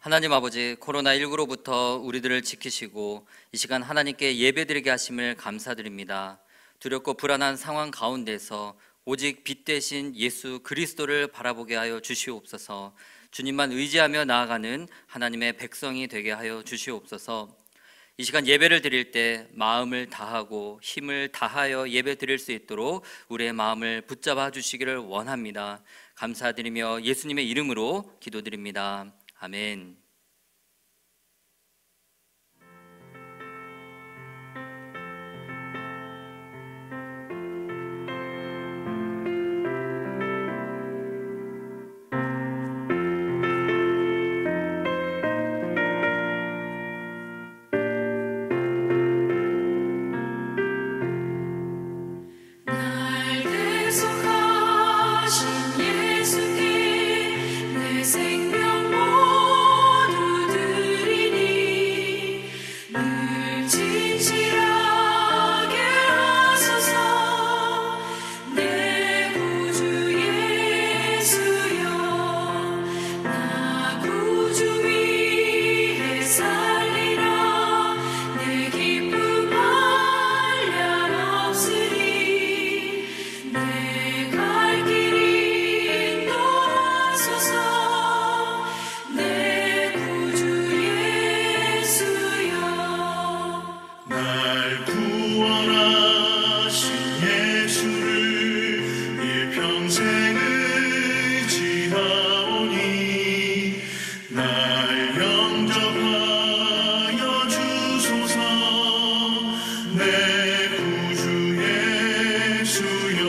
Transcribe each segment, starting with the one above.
하나님 아버지, 코로나19로부터 우리들을 지키시고 이 시간 하나님께 예배드리게 하심을 감사드립니다. 두렵고 불안한 상황 가운데서 오직 빛 대신 예수 그리스도를 바라보게 하여 주시옵소서. 주님만 의지하며 나아가는 하나님의 백성이 되게 하여 주시옵소서. 이 시간 예배를 드릴 때 마음을 다하고 힘을 다하여 예배 드릴 수 있도록 우리의 마음을 붙잡아 주시기를 원합니다. 감사드리며 예수님의 이름으로 기도드립니다. 아멘. 날 대속하신 예수께 내 생명 모두 드리니 늘 진실하게 하소서. 내 구주 예수여, 나 구주 위에 살리라. 내 기쁨 한량 없으리. 내 갈 길이 인도하소서. 내 구주 예수여. 날 구원하신 예수를 일평생 의지하오니 날 영접하여 주소서. 내 구주 예수여,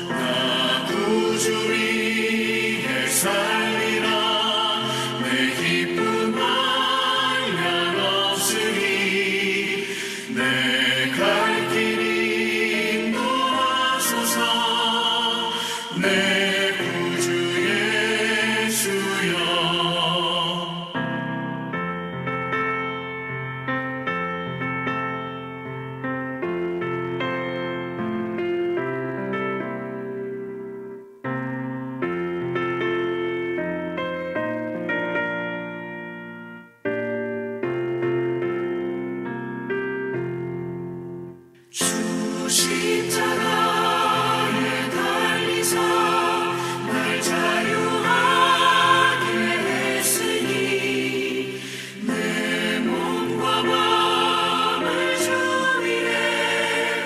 나 구주 위에 살리라. 내 기쁨 한량 없으리. 내 갈 길이 인도하소서. 내 구주 예수여. 주 십자가에 달리사 날 자유하게 했으니 내 몸과 마음을 주 위에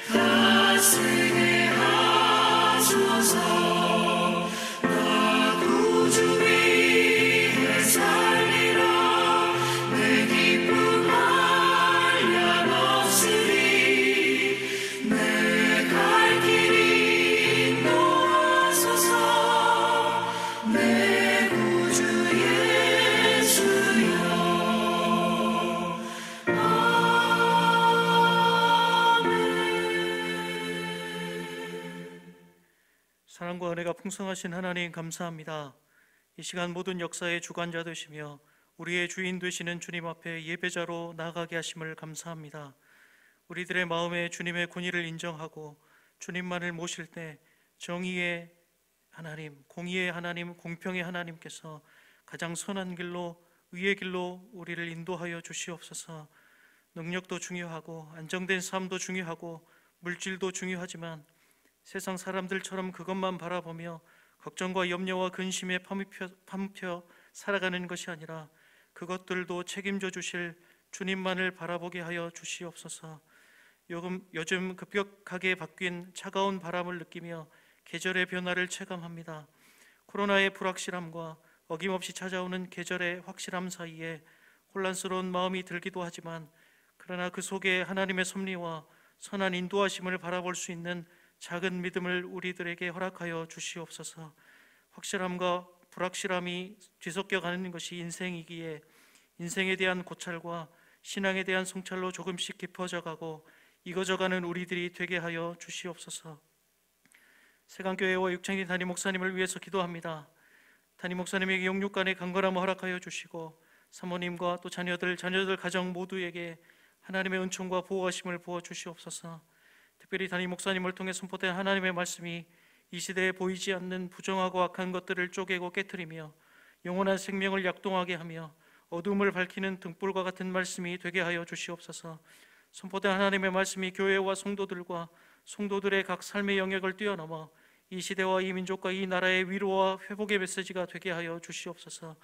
다 쓰게 하소서. 나 구주 위에 살리라. 내 기쁨 한량 없으리. 내 갈 길이 인도하소서. 내 구주 예수여. 사랑과 은혜가 풍성하신 하나님 감사합니다. 이 시간 모든 역사의 주관자 되시며 우리의 주인 되시는 주님 앞에 예배자로 나아가게 하심을 감사합니다. 우리들의 마음에 주님의 권위를 인정하고 주님만을 모실 때 정의의 하나님, 공의의 하나님, 공평의 하나님께서 가장 선한 길로, 의의 길로 우리를 인도하여 주시옵소서. 능력도 중요하고 안정된 삶도 중요하고 물질도 중요하지만 세상 사람들처럼 그것만 바라보며 걱정과 염려와 근심에 파묻혀 살아가는 것이 아니라 그것들도 책임져 주실 주님만을 바라보게 하여 주시옵소서. 요즘 급격하게 바뀐 차가운 바람을 느끼며 계절의 변화를 체감합니다. 코로나의 불확실함과 어김없이 찾아오는 계절의 확실함 사이에 혼란스러운 마음이 들기도 하지만 그러나 그 속에 하나님의 섭리와 선한 인도하심을 바라볼 수 있는 작은 믿음을 우리들에게 허락하여 주시옵소서. 확실함과 불확실함이 뒤섞여 가는 것이 인생이기에 인생에 대한 고찰과 신앙에 대한 성찰로 조금씩 깊어져 가고 익어져가는 우리들이 되게 하여 주시옵소서. 세강교회와 육창진 담임 목사님을 위해서 기도합니다. 담임 목사님에게 영육간의 강건함을 허락하여 주시고 사모님과 또 자녀들 가정 모두에게 하나님의 은총과 보호하심을 부어 주시옵소서. 특별히 담임 목사님을 통해 선포된 하나님의 말씀이 이 시대에 보이지 않는 부정하고 악한 것들을 쪼개고 깨트리며 영원한 생명을 약동하게 하며 어둠을 밝히는 등불과 같은 말씀이 되게 하여 주시옵소서. 선포된 하나님의 말씀이 교회와 성도들과 성도들의 각 삶의 영역을 뛰어넘어 이 시대와 이 민족과 이 나라의 위로와 회복의 메시지가 되게 하여 주시옵소서.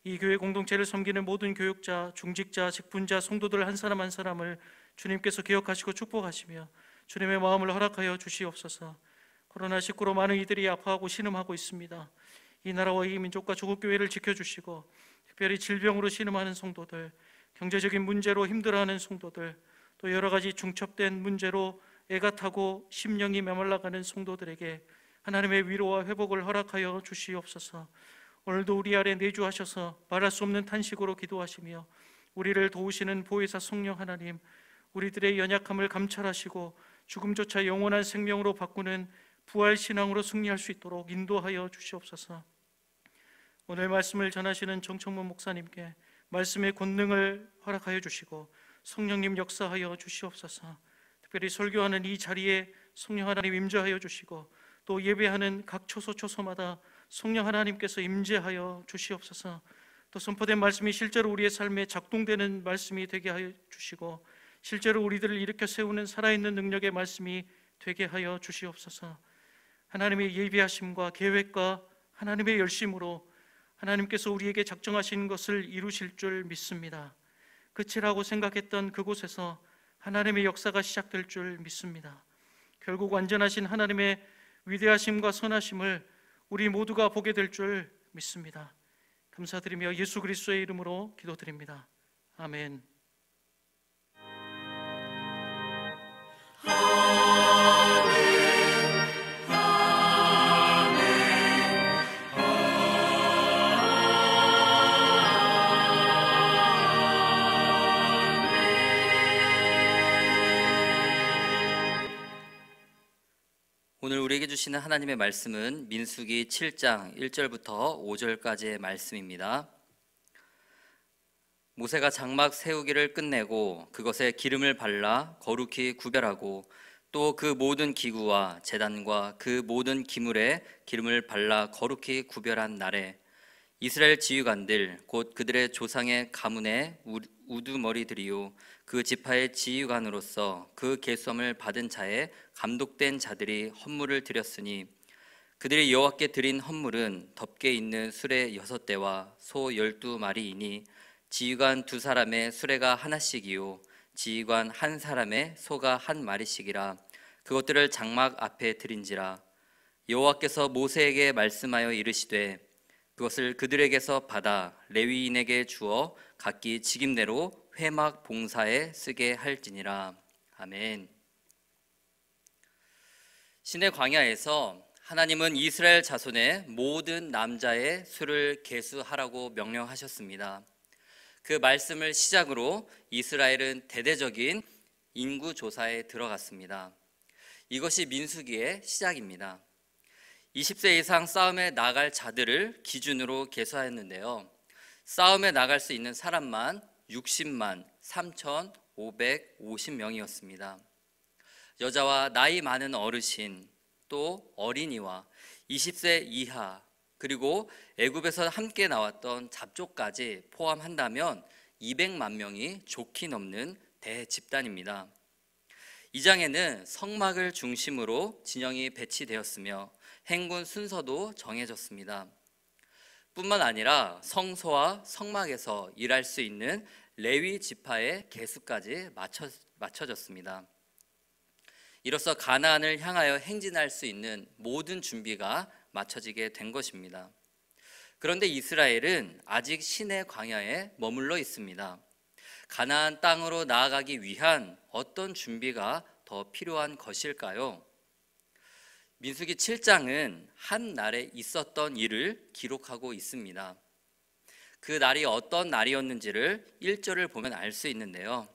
이 교회 공동체를 섬기는 모든 교육자, 중직자, 직분자, 성도들 한 사람 한 사람을 주님께서 기억하시고 축복하시며 주님의 마음을 허락하여 주시옵소서. 코로나19로 많은 이들이 아파하고 신음하고 있습니다. 이 나라와 이 민족과 조국 교회를 지켜주시고 특별히 질병으로 신음하는 성도들, 경제적인 문제로 힘들어하는 성도들, 또 여러 가지 중첩된 문제로 애가 타고 심령이 메말라가는 성도들에게 하나님의 위로와 회복을 허락하여 주시옵소서. 오늘도 우리 아래 내주하셔서 말할 수 없는 탄식으로 기도하시며 우리를 도우시는 보혜사 성령 하나님, 우리들의 연약함을 감찰하시고 죽음조차 영원한 생명으로 바꾸는 부활 신앙으로 승리할 수 있도록 인도하여 주시옵소서. 오늘 말씀을 전하시는 정청문 목사님께 말씀의 권능을 허락하여 주시고 성령님 역사하여 주시옵소서. 특별히 설교하는 이 자리에 성령 하나님 임재하여 주시고 또 예배하는 각 초소초소마다 성령 하나님께서 임재하여 주시옵소서. 또 선포된 말씀이 실제로 우리의 삶에 작동되는 말씀이 되게 하여 주시고 실제로 우리들을 일으켜 세우는 살아있는 능력의 말씀이 되게 하여 주시옵소서. 하나님의 예비하심과 계획과 하나님의 열심으로 하나님께서 우리에게 작정하신 것을 이루실 줄 믿습니다. 끝이라고 생각했던 그곳에서 하나님의 역사가 시작될 줄 믿습니다. 결국 완전하신 하나님의 위대하심과 선하심을 우리 모두가 보게 될 줄 믿습니다. 감사드리며 예수 그리스도의 이름으로 기도드립니다. 아멘. 오늘 우리에게 주시는 하나님의 말씀은 민수기 7장 1절부터 5절까지의 말씀입니다. 모세가 장막 세우기를 끝내고 그것에 기름을 발라 거룩히 구별하고 또 그 모든 기구와 제단과 그 모든 기물에 기름을 발라 거룩히 구별한 날에 이스라엘 지휘관들 곧 그들의 조상의 가문의 우두머리들이요 그 지파의 지휘관으로서 그 계수함을 받은 자에 감독된 자들이 헌물을 드렸으니 그들이 여호와께 드린 헌물은 덮개 있는 수레 6대와 소 12마리이니 지휘관 2사람의 수레가 하나씩이요 지휘관 1사람의 소가 1마리씩이라 그것들을 장막 앞에 드린지라. 여호와께서 모세에게 말씀하여 이르시되 그것을 그들에게서 받아 레위인에게 주어 각기 직임대로 회막 봉사에 쓰게 할지니라. 아멘. 시내 광야에서 하나님은 이스라엘 자손의 모든 남자의 수를 계수하라고 명령하셨습니다. 그 말씀을 시작으로 이스라엘은 대대적인 인구 조사에 들어갔습니다. 이것이 민수기의 시작입니다. 20세 이상 싸움에 나갈 자들을 기준으로 계수하였는데요. 싸움에 나갈 수 있는 사람만 60만 3,550명이었습니다. 여자와 나이 많은 어르신, 또 어린이와 20세 이하, 그리고 애굽에서 함께 나왔던 잡족까지 포함한다면 200만 명이 좋게 넘는 대집단입니다. 이 장에는 성막을 중심으로 진영이 배치되었으며 행군 순서도 정해졌습니다. 뿐만 아니라 성소와 성막에서 일할 수 있는 레위 지파의 계수까지 맞춰졌습니다. 이로써 가나안을 향하여 행진할 수 있는 모든 준비가 맞춰지게 된 것입니다. 그런데 이스라엘은 아직 시내 광야에 머물러 있습니다. 가나안 땅으로 나아가기 위한 어떤 준비가 더 필요한 것일까요? 민수기 7장은 한 날에 있었던 일을 기록하고 있습니다. 그 날이 어떤 날이었는지를 1절을 보면 알 수 있는데요.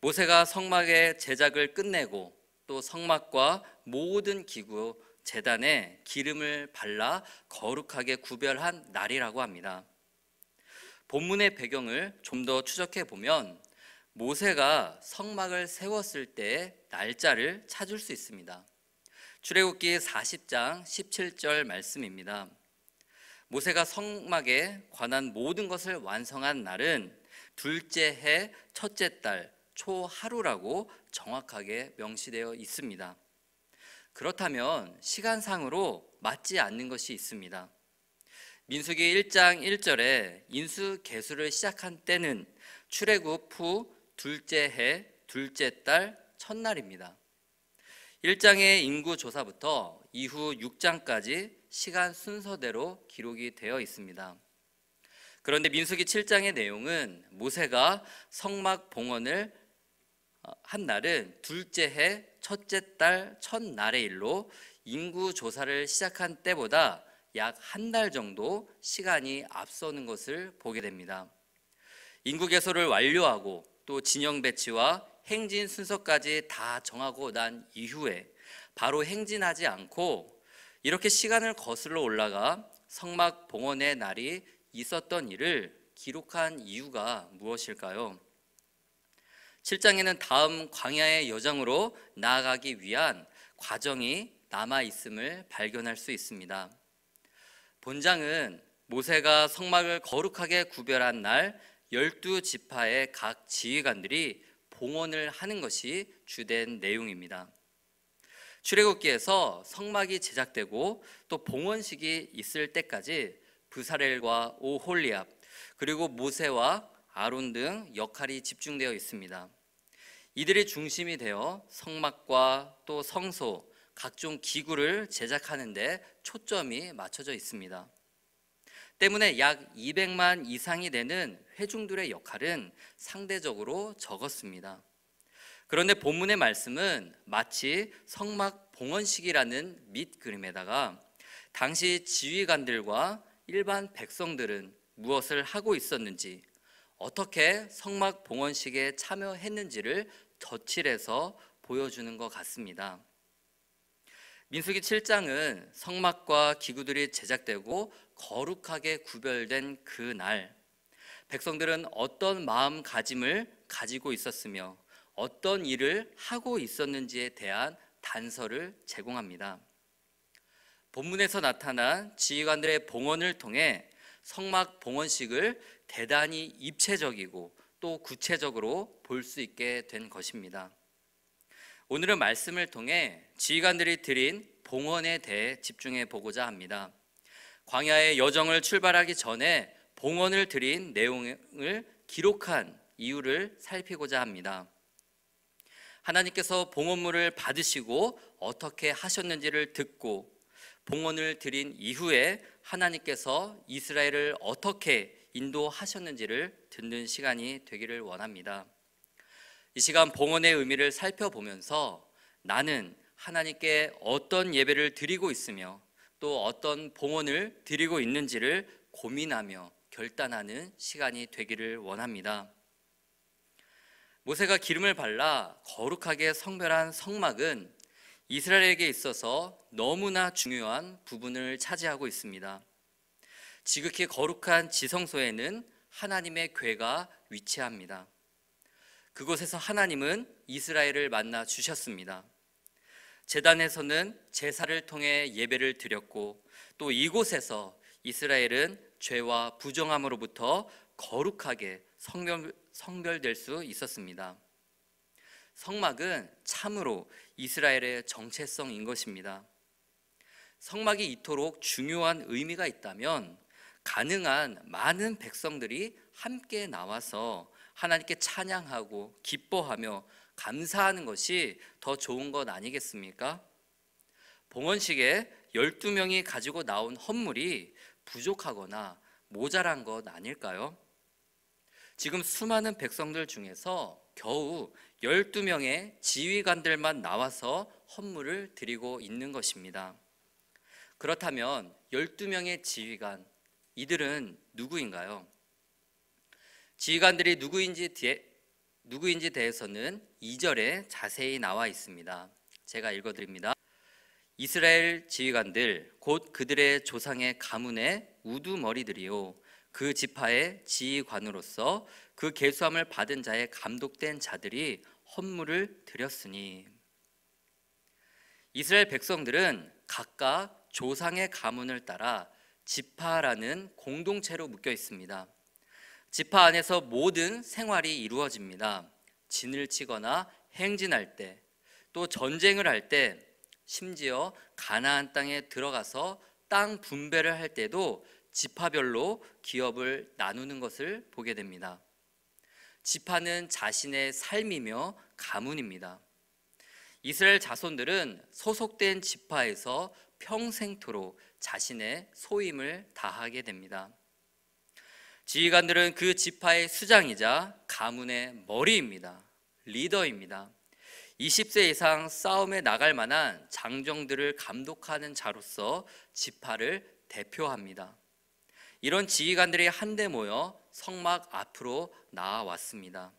모세가 성막의 제작을 끝내고 또 성막과 모든 기구, 제단에 기름을 발라 거룩하게 구별한 날이라고 합니다. 본문의 배경을 좀 더 추적해 보면 모세가 성막을 세웠을 때의 날짜를 찾을 수 있습니다. 출애굽기 40장 17절 말씀입니다. 모세가 성막에 관한 모든 것을 완성한 날은 둘째 해 첫째 달 초하루라고 정확하게 명시되어 있습니다. 그렇다면 시간상으로 맞지 않는 것이 있습니다. 민수기 1장 1절에 인수 계수를 시작한 때는 출애굽 후 둘째 해 둘째 달 첫날입니다. 1장의 인구 조사부터 이후 6장까지 시간 순서대로 기록이 되어 있습니다. 그런데 민수기 7장의 내용은 모세가 성막 봉헌을 한 날은 둘째 해 첫째 달 첫날의 일로 인구 조사를 시작한 때보다 약 한 달 정도 시간이 앞서는 것을 보게 됩니다. 인구 개소를 완료하고 또 진영 배치와 행진 순서까지 다 정하고 난 이후에 바로 행진하지 않고 이렇게 시간을 거슬러 올라가 성막 봉헌의 날이 있었던 일을 기록한 이유가 무엇일까요? 7장에는 다음 광야의 여정으로 나아가기 위한 과정이 남아 있음을 발견할 수 있습니다. 본장은 모세가 성막을 거룩하게 구별한 날 12지파의 각 지휘관들이 봉헌을 하는 것이 주된 내용입니다. 출애굽기에서 성막이 제작되고 또 봉헌식이 있을 때까지 브사렐과 오홀리압 그리고 모세와 아론 등 역할이 집중되어 있습니다. 이들이 중심이 되어 성막과 또 성소, 각종 기구를 제작하는 데 초점이 맞춰져 있습니다. 때문에 약 200만 이상이 되는 회중들의 역할은 상대적으로 적었습니다. 그런데 본문의 말씀은 마치 성막 봉헌식이라는 밑그림에다가 당시 지휘관들과 일반 백성들은 무엇을 하고 있었는지, 어떻게 성막 봉헌식에 참여했는지를 덧칠해서 보여주는 것 같습니다. 민수기 7장은 성막과 기구들이 제작되고 거룩하게 구별된 그 날, 백성들은 어떤 마음가짐을 가지고 있었으며 어떤 일을 하고 있었는지에 대한 단서를 제공합니다. 본문에서 나타난 지휘관들의 봉헌을 통해 성막 봉헌식을 대단히 입체적이고 또 구체적으로 볼 수 있게 된 것입니다. 오늘은 말씀을 통해 지휘관들이 드린 봉헌에 대해 집중해 보고자 합니다. 광야의 여정을 출발하기 전에 봉헌을 드린 내용을 기록한 이유를 살피고자 합니다. 하나님께서 봉헌물을 받으시고 어떻게 하셨는지를 듣고 봉헌을 드린 이후에 하나님께서 이스라엘을 어떻게 인도하셨는지를 듣는 시간이 되기를 원합니다. 이 시간 봉헌의 의미를 살펴보면서 나는 하나님께 어떤 예배를 드리고 있으며 또 어떤 봉헌을 드리고 있는지를 고민하며 결단하는 시간이 되기를 원합니다. 모세가 기름을 발라 거룩하게 성별한 성막은 이스라엘에게 있어서 너무나 중요한 부분을 차지하고 있습니다. 지극히 거룩한 지성소에는 하나님의 궤가 위치합니다. 그곳에서 하나님은 이스라엘을 만나 주셨습니다. 제단에서는 제사를 통해 예배를 드렸고 또 이곳에서 이스라엘은 죄와 부정함으로부터 거룩하게 성별될 수 있었습니다. 성막은 참으로 이스라엘의 정체성인 것입니다. 성막이 이토록 중요한 의미가 있다면 가능한 많은 백성들이 함께 나와서 하나님께 찬양하고 기뻐하며 감사하는 것이 더 좋은 것 아니겠습니까? 봉헌식에 12명이 가지고 나온 헌물이 부족하거나 모자란 것 아닐까요? 지금 수많은 백성들 중에서 겨우 12명의 지휘관들만 나와서 헌물을 드리고 있는 것입니다. 그렇다면 12명의 지휘관, 이들은 누구인가요? 지휘관들이 누구인지 대해서는 2절에 자세히 나와 있습니다. 제가 읽어드립니다. 이스라엘 지휘관들 곧 그들의 조상의 가문의 우두머리들이요 그 지파의 지휘관으로서 그 계수함을 받은 자의 감독된 자들이 헌물을 드렸으니, 이스라엘 백성들은 각각 조상의 가문을 따라 지파라는 공동체로 묶여 있습니다. 지파 안에서 모든 생활이 이루어집니다. 진을 치거나 행진할 때, 또 전쟁을 할 때, 심지어 가나안 땅에 들어가서 땅 분배를 할 때도 지파별로 기업을 나누는 것을 보게 됩니다. 지파는 자신의 삶이며 가문입니다. 이스라엘 자손들은 소속된 지파에서 평생토록 자신의 소임을 다하게 됩니다. 지휘관들은 그 지파의 수장이자 가문의 머리입니다. 리더입니다. 20세 이상 싸움에 나갈 만한 장정들을 감독하는 자로서 지파를 대표합니다. 이런 지휘관들이 한데 모여 성막 앞으로 나아왔습니다.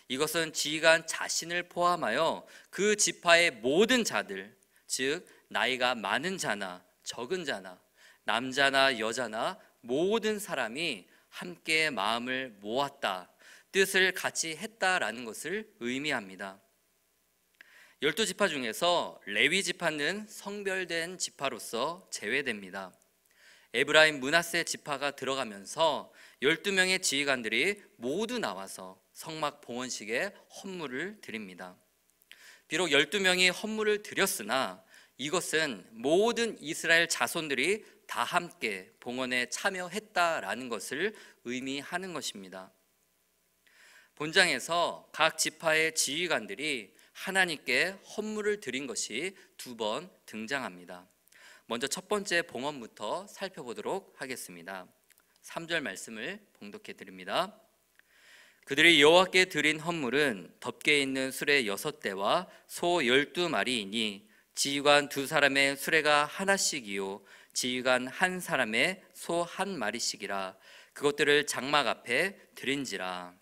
이것은 지휘관 자신을 포함하여 그 지파의 모든 자들, 즉 나이가 많은 자나 적은 자나 남자나 여자나 모든 사람이 함께 마음을 모았다, 뜻을 같이 했다라는 것을 의미합니다. 12지파 중에서 레위 지파는 성별된 지파로서 제외됩니다. 에브라임 므낫세 지파가 들어가면서 12명의 지휘관들이 모두 나와서 성막 봉헌식에 헌물을 드립니다. 비록 12명이 헌물을 드렸으나 이것은 모든 이스라엘 자손들이 다 함께 봉헌에 참여했다라는 것을 의미하는 것입니다. 본장에서 각 지파의 지휘관들이 하나님께 헌물을 드린 것이 2번 등장합니다. 먼저 첫 번째 봉헌부터 살펴보도록 하겠습니다. 3절 말씀을 봉독해 드립니다. 그들이 여호와께 드린 헌물은 덮개 있는 수레 6대와 소 12마리이니 지휘관 2사람의 수레가 하나씩이요 지휘관 1사람의 소 1마리씩이라. 그것들을 장막 앞에 드린지라.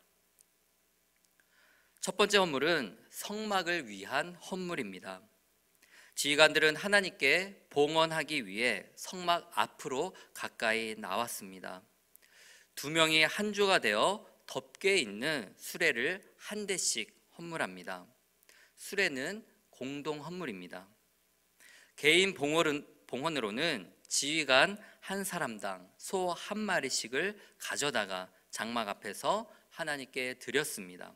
첫 번째 헌물은 성막을 위한 헌물입니다. 지휘관들은 하나님께 봉헌하기 위해 성막 앞으로 가까이 나왔습니다. 2명이 한 조가 되어 덮개 있는 수레를 한 대씩 헌물합니다. 수레는 공동 헌물입니다. 개인 봉헌으로는 지휘관 1사람당 소 1마리씩을 가져다가 장막 앞에서 하나님께 드렸습니다.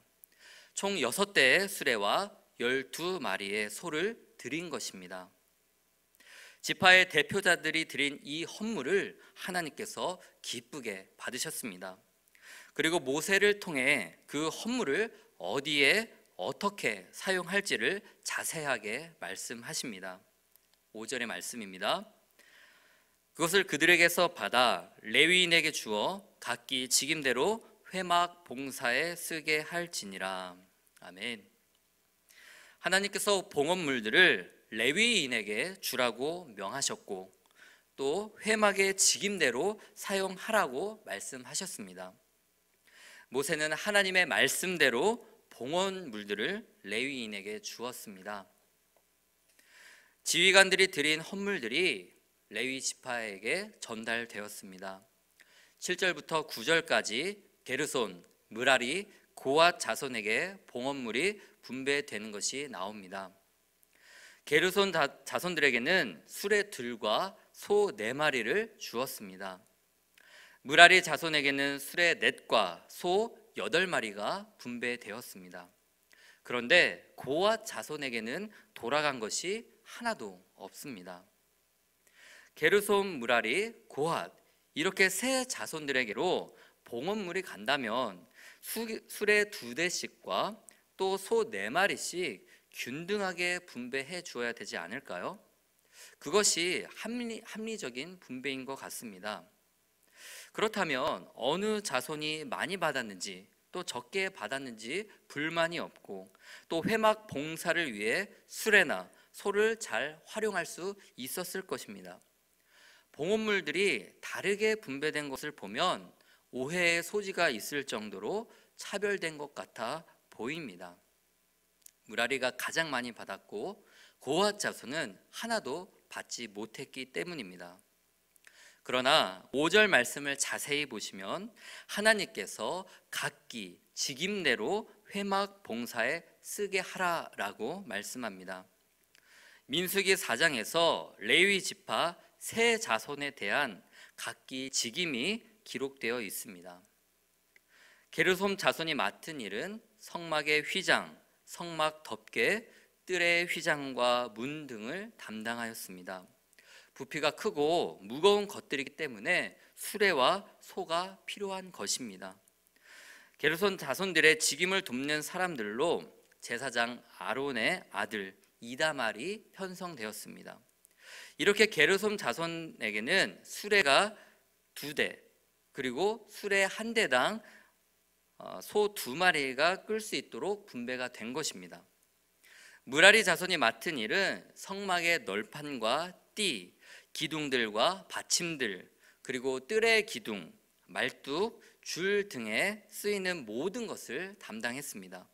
총 6대의 수레와 12마리의 소를 드린 것입니다. 지파의 대표자들이 드린 이 헌물을 하나님께서 기쁘게 받으셨습니다. 그리고 모세를 통해 그 헌물을 어디에 어떻게 사용할지를 자세하게 말씀하십니다. 5절의 말씀입니다. 그것을 그들에게서 받아 레위인에게 주어 각기 직임대로 회막 봉사에 쓰게 할지니라. 아멘. 하나님께서 봉헌물들을 레위인에게 주라고 명하셨고 또 회막의 직임대로 사용하라고 말씀하셨습니다. 모세는 하나님의 말씀대로 봉헌물들을 레위인에게 주었습니다. 지휘관들이 드린 헌물들이 레위 지파에게 전달되었습니다. 7절부터 9절까지 게르손, 므라리, 고앗 자손에게 봉헌물이 분배되는 것이 나옵니다. 게르손 자손들에게는 수레들과 소 4마리를 주었습니다. 므라리 자손에게는 수레 넷과 소 8마리가 분배되었습니다. 그런데 고앗 자손에게는 돌아간 것이 하나도 없습니다. 게르손, 므라리, 고앗 이렇게 세 자손들에게로 봉헌물이 간다면 수레 2대씩과 또 소 4마리씩 균등하게 분배해 주어야 되지 않을까요? 그것이 합리적인 분배인 것 같습니다. 그렇다면 어느 자손이 많이 받았는지 또 적게 받았는지 불만이 없고 또 회막 봉사를 위해 수레나 소를 잘 활용할 수 있었을 것입니다. 봉헌물들이 다르게 분배된 것을 보면 오해의 소지가 있을 정도로 차별된 것 같아 보입니다. 므라리가 가장 많이 받았고 고앗 자손은 하나도 받지 못했기 때문입니다. 그러나 5절 말씀을 자세히 보시면 하나님께서 각기 직임대로 회막 봉사에 쓰게 하라라고 말씀합니다. 민수기 4장에서 레위 지파 세 자손에 대한 각기 직임이 기록되어 있습니다. 게르솜 자손이 맡은 일은 성막의 휘장, 성막 덮개, 뜰의 휘장과 문 등을 담당하였습니다. 부피가 크고 무거운 것들이기 때문에 수레와 소가 필요한 것입니다. 게르솜 자손들의 직임을 돕는 사람들로 제사장 아론의 아들 이다말이 편성되었습니다. 이렇게 게르솜 자손에게는 수레가 2대, 그리고 수레 한 대당 소 2마리가 끌 수 있도록 분배가 된 것입니다. 무라리 자손이 맡은 일은 성막의 널판과 띠, 기둥들과 받침들, 그리고 뜰의 기둥, 말뚝, 줄 등에 쓰이는 모든 것을 담당했습니다.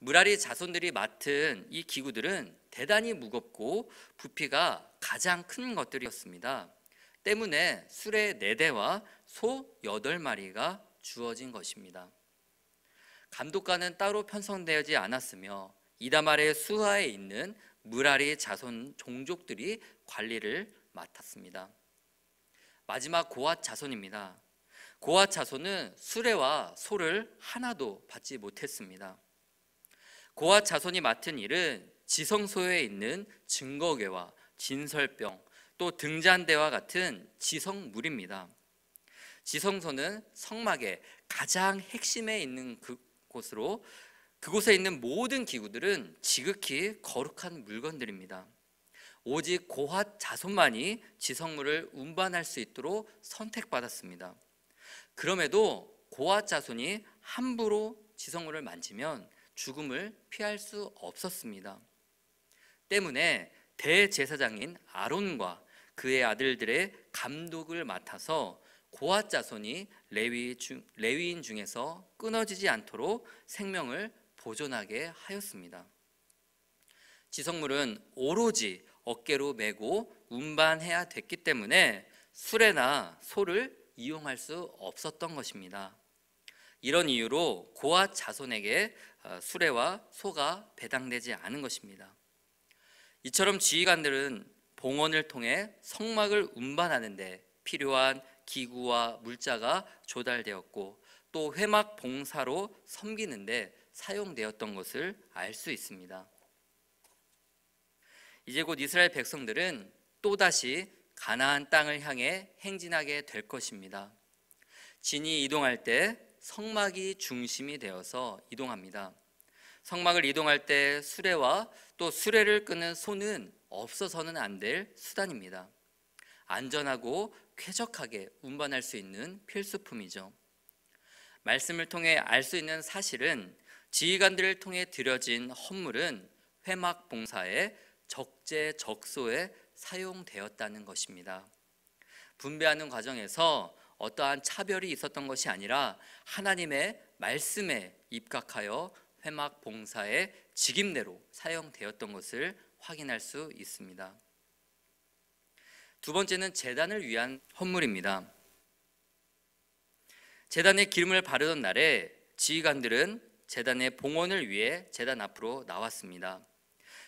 무라리 자손들이 맡은 이 기구들은 대단히 무겁고 부피가 가장 큰 것들이었습니다. 때문에 수레 4대와 소 8마리가 주어진 것입니다. 감독관은 따로 편성되지 않았으며 이다말의 수하에 있는 무라리 자손 종족들이 관리를 맡았습니다. 마지막 고핫 자손입니다. 고핫 자손은 수레와 소를 하나도 받지 못했습니다. 고핫 자손이 맡은 일은 지성소에 있는 증거궤와 진설병, 또 등잔대와 같은 지성물입니다. 지성소는 성막의 가장 핵심에 있는 그곳에 있는 모든 기구들은 지극히 거룩한 물건들입니다. 오직 고핫 자손만이 지성물을 운반할 수 있도록 선택받았습니다. 그럼에도 고핫 자손이 함부로 지성물을 만지면 죽음을 피할 수 없었습니다. 때문에 대제사장인 아론과 그의 아들들의 감독을 맡아서 고핫 자손이 레위인 중에서 끊어지지 않도록 생명을 보존하게 하였습니다. 지성물은 오로지 어깨로 메고 운반해야 됐기 때문에 수레나 소를 이용할 수 없었던 것입니다. 이런 이유로 고핫 자손에게 수레와 소가 배당되지 않은 것입니다. 이처럼 지휘관들은 봉헌을 통해 성막을 운반하는 데 필요한 기구와 물자가 조달되었고 또 회막 봉사로 섬기는 데 사용되었던 것을 알 수 있습니다. 이제 곧 이스라엘 백성들은 또다시 가나안 땅을 향해 행진하게 될 것입니다. 진이 이동할 때 성막이 중심이 되어서 이동합니다. 성막을 이동할 때 수레와 또 수레를 끄는 소는 없어서는 안 될 수단입니다. 안전하고 쾌적하게 운반할 수 있는 필수품이죠. 말씀을 통해 알 수 있는 사실은 지휘관들을 통해 드려진 헌물은 회막 봉사에 적재적소에 사용되었다는 것입니다. 분배하는 과정에서 어떠한 차별이 있었던 것이 아니라 하나님의 말씀에 입각하여 회막 봉사의 직임대로 사용되었던 것을 확인할 수 있습니다. 두 번째는 제단을 위한 헌물입니다. 제단에 기름을 바르던 날에 지휘관들은 제단의 봉헌을 위해 제단 앞으로 나왔습니다.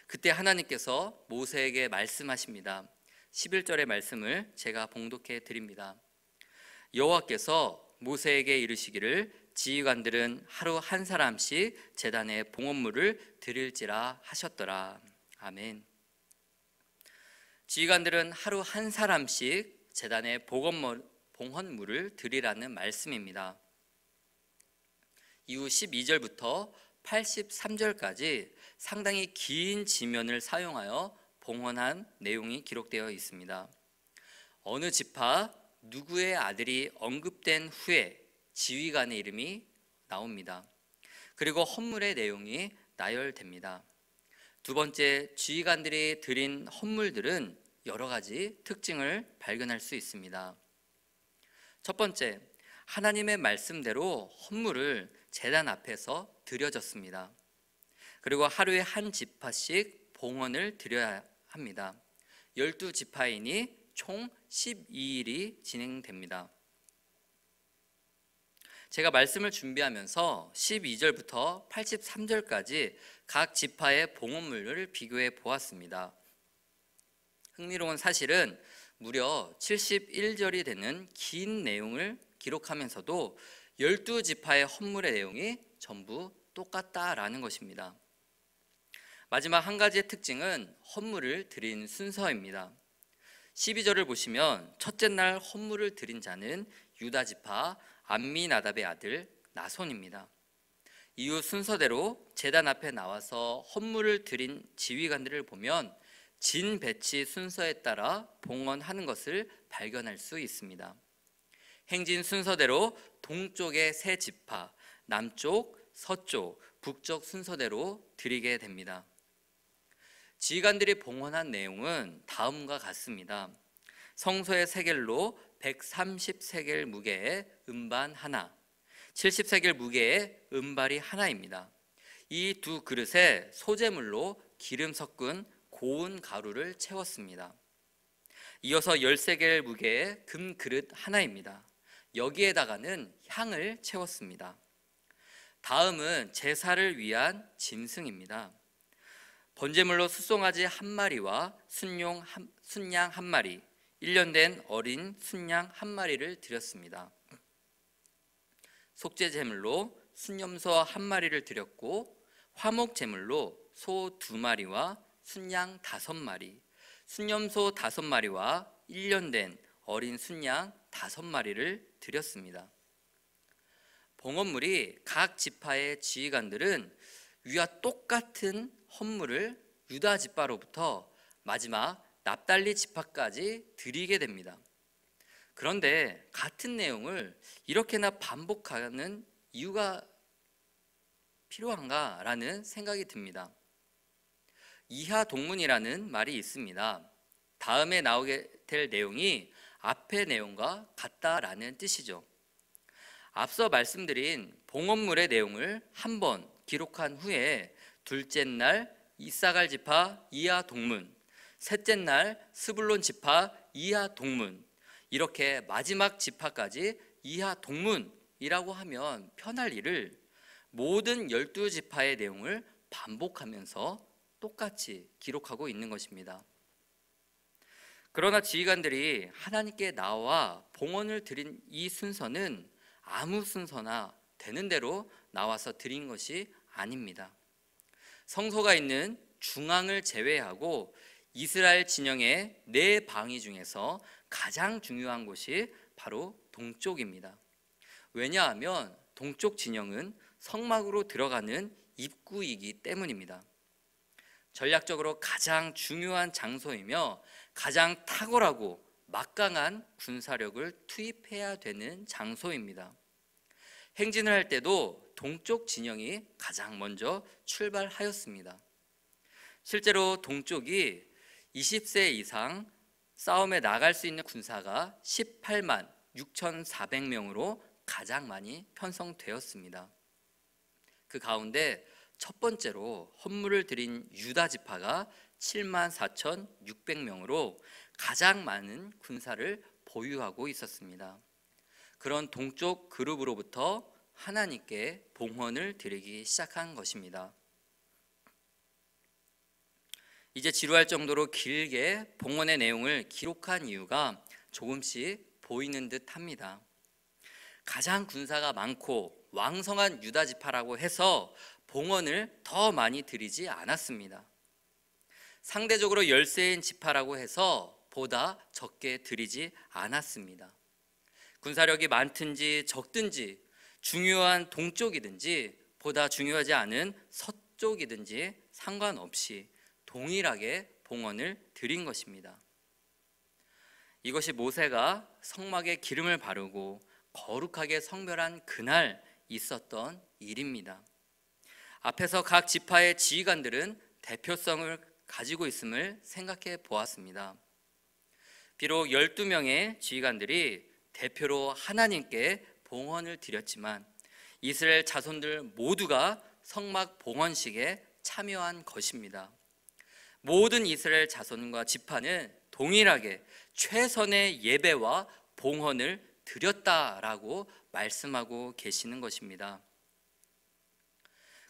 그때 하나님께서 모세에게 말씀하십니다. 11절의 말씀을 제가 봉독해 드립니다. 여호와께서 모세에게 이르시기를 지휘관들은 하루 한 사람씩 제단에 봉헌물을 드릴지라 하셨더라. 아멘. 지휘관들은 하루 한 사람씩 제단에 봉헌물을 드리라는 말씀입니다. 이후 12절부터 83절까지 상당히 긴 지면을 사용하여 봉헌한 내용이 기록되어 있습니다. 어느 지파 누구의 아들이 언급된 후에 지휘관의 이름이 나옵니다. 그리고 헌물의 내용이 나열됩니다. 두 번째, 지휘관들이 드린 헌물들은 여러 가지 특징을 발견할 수 있습니다. 첫 번째, 하나님의 말씀대로 헌물을 제단 앞에서 드려졌습니다. 그리고 하루에 한 지파씩 봉헌을 드려야 합니다. 12지파이니 총 12일이 진행됩니다. 제가 말씀을 준비하면서 12절부터 83절까지 각 지파의 봉헌물을 비교해 보았습니다. 흥미로운 사실은 무려 71절이 되는 긴 내용을 기록하면서도 12지파의 헌물의 내용이 전부 똑같다라는 것입니다. 마지막 한 가지의 특징은 헌물을 드린 순서입니다. 12절을 보시면 첫째 날 헌물을 드린 자는 유다지파 암미나답의 아들 나손입니다. 이후 순서대로 제단 앞에 나와서 헌물을 드린 지휘관들을 보면 진 배치 순서에 따라 봉헌하는 것을 발견할 수 있습니다. 행진 순서대로 동쪽의 세 지파, 남쪽, 서쪽, 북쪽 순서대로 드리게 됩니다. 지휘관들이 봉헌한 내용은 다음과 같습니다. 성소의 세겔로 130세겔 무게의 음반 하나, 70세겔 무게의 은발이 하나입니다. 이 두 그릇에 소재물로 기름 섞은 고운 가루를 채웠습니다. 이어서 10세겔 무게의 금 그릇 하나입니다. 여기에다가는 향을 채웠습니다. 다음은 제사를 위한 짐승입니다. 번제물로 숫송아지 한 마리와 순양 한 마리, 1년 된 어린 순양 한 마리를 드렸습니다. 속죄제물로 순염소 한 마리를 드렸고, 화목제물로 소 2마리와 순양 5마리, 순염소 5마리와 1년 된 어린 순양 5마리를 드렸습니다. 봉헌물이 각 지파의 지휘관들은 위와 똑같은 헌물을 유다 지파로부터 마지막 납달리 지파까지 드리게 됩니다. 그런데 같은 내용을 이렇게나 반복하는 이유가 필요한가라는 생각이 듭니다. 이하 동문이라는 말이 있습니다. 다음에 나오게 될 내용이 앞의 내용과 같다라는 뜻이죠. 앞서 말씀드린 봉헌물의 내용을 한 번 기록한 후에 둘째 날 이사갈 지파 이하 동문, 셋째 날 스불론 지파 이하 동문, 이렇게 마지막 지파까지 이하 동문이라고 하면 편할 일을 모든 12지파의 내용을 반복하면서 똑같이 기록하고 있는 것입니다. 그러나 지휘관들이 하나님께 나와 봉헌을 드린 이 순서는 아무 순서나 되는 대로 나와서 드린 것이 아닙니다. 성소가 있는 중앙을 제외하고 이스라엘 진영의 4방위 중에서 가장 중요한 곳이 바로 동쪽입니다. 왜냐하면 동쪽 진영은 성막으로 들어가는 입구이기 때문입니다. 전략적으로 가장 중요한 장소이며 가장 탁월하고 막강한 군사력을 투입해야 되는 장소입니다. 행진을 할 때도 동쪽 진영이 가장 먼저 출발하였습니다. 실제로 동쪽이 20세 이상 싸움에 나갈 수 있는 군사가 18만 6,400명으로 가장 많이 편성되었습니다. 그 가운데 첫 번째로 헌물을 드린 유다 지파가 7만 4,600명으로 가장 많은 군사를 보유하고 있었습니다. 그런 동쪽 그룹으로부터 하나님께 봉헌을 드리기 시작한 것입니다. 이제 지루할 정도로 길게 봉헌의 내용을 기록한 이유가 조금씩 보이는 듯 합니다. 가장 군사가 많고 왕성한 유다 지파라고 해서 봉헌을 더 많이 드리지 않았습니다. 상대적으로 열세인 지파라고 해서 보다 적게 드리지 않았습니다. 군사력이 많든지 적든지, 중요한 동쪽이든지 보다 중요하지 않은 서쪽이든지 상관없이 동일하게 봉헌을 드린 것입니다. 이것이 모세가 성막에 기름을 바르고 거룩하게 성별한 그날 있었던 일입니다. 앞에서 각 지파의 지휘관들은 대표성을 가지고 있음을 생각해 보았습니다. 비록 12명의 지휘관들이 대표로 하나님께 봉헌을 드렸지만 이스라엘 자손들 모두가 성막 봉헌식에 참여한 것입니다. 모든 이스라엘 자손과 지파는 동일하게 최선의 예배와 봉헌을 드렸다라고 말씀하고 계시는 것입니다.